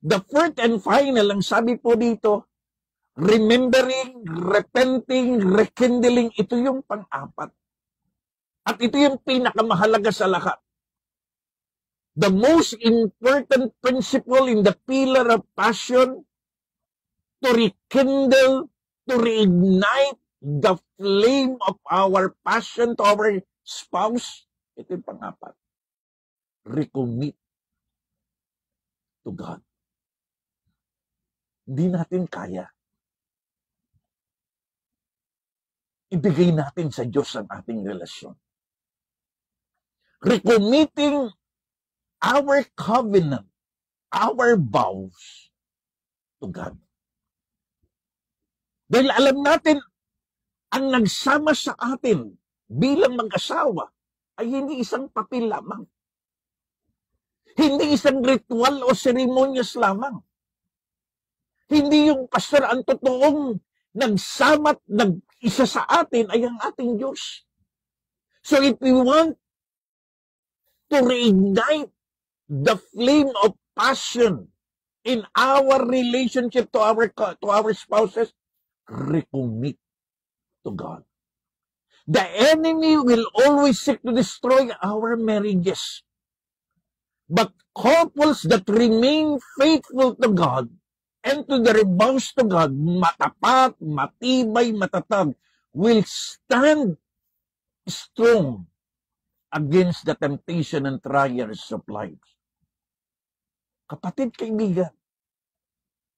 The fourth and final, ang sabi po dito, remembering, repenting, rekindling, ito yung pang-apat. At ito yung pinakamahalaga sa lahat. The most important principle in the pillar of passion, to rekindle, to reignite the flame of our passion to our spouse, ito yung pang-apat. Recommit to God. Hindi natin kaya. Ibigay natin sa Diyos ang ating relasyon. Recommitting our covenant, our vows to God. Dahil alam natin, ang nagsama sa atin bilang mag-asawa ay hindi isang papel lamang. Hindi isang ritual o seremonyas lamang. Hindi yung pastor ang totoong nagsama at nag-isa sa atin ay ang ating Diyos. So if we want to reignite the flame of passion in our relationship to our spouses, recommit to God. The enemy will always seek to destroy our marriages. But couples that remain faithful to God and to their vows to God, matapat, matibay, matatag, will stand strong against the temptation and trials of life. Kapatid, kaibigan,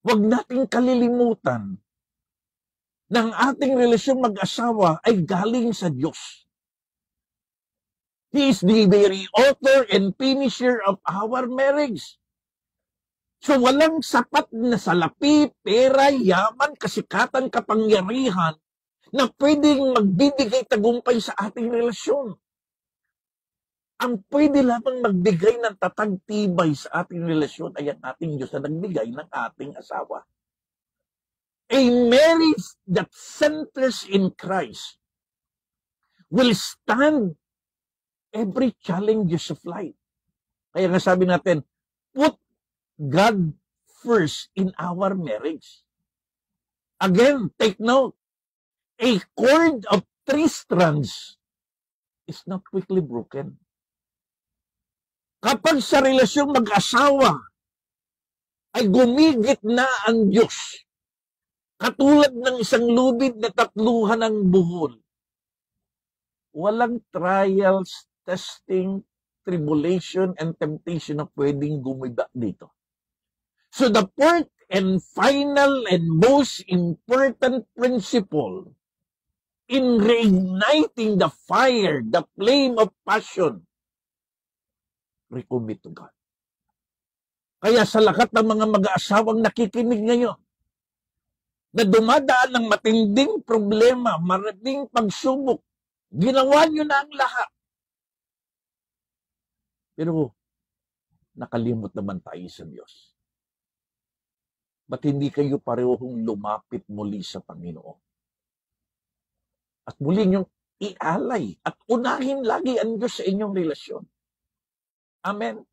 huwag nating kalilimutan na ang ating relasyon mag-asawa ay galing sa Diyos. He is the very author and finisher of our marriage. So walang sapat na salapi, pera, yaman, kasikatan, kapangyarihan na pwedeng magbibigay tagumpay sa ating relasyon. Ang pwede lamang magbigay ng tatagtibay sa ating relasyon ay ang ating Diyos na nagbigay ng ating asawa. A marriage that centers in Christ will stand every challenges of life. Kaya nga sabi natin, put God first in our marriage. Again, take note, a cord of 3 strands is not quickly broken. Kapag sa relasyong mag-asawa ay gumigit na ang Diyos, katulad ng isang lubid na tatluhan ng buhol, walang trials, testing, tribulation, and temptation na pwedeng gumiba dito. So the fourth and final and most important principle in reigniting the fire, the flame of passion, recommit to God. Kaya sa lahat ng mga mag-aasawang nakikinig ngayon, na dumadaan ng matinding problema, maraming pagsubok, ginawa nyo na ang lahat. Pero nakalimot naman tayo sa Diyos. Ba't hindi kayo parehong lumapit muli sa Panginoon? At muli niyong ialay at unahin lagi ang Diyos sa inyong relasyon. Amen.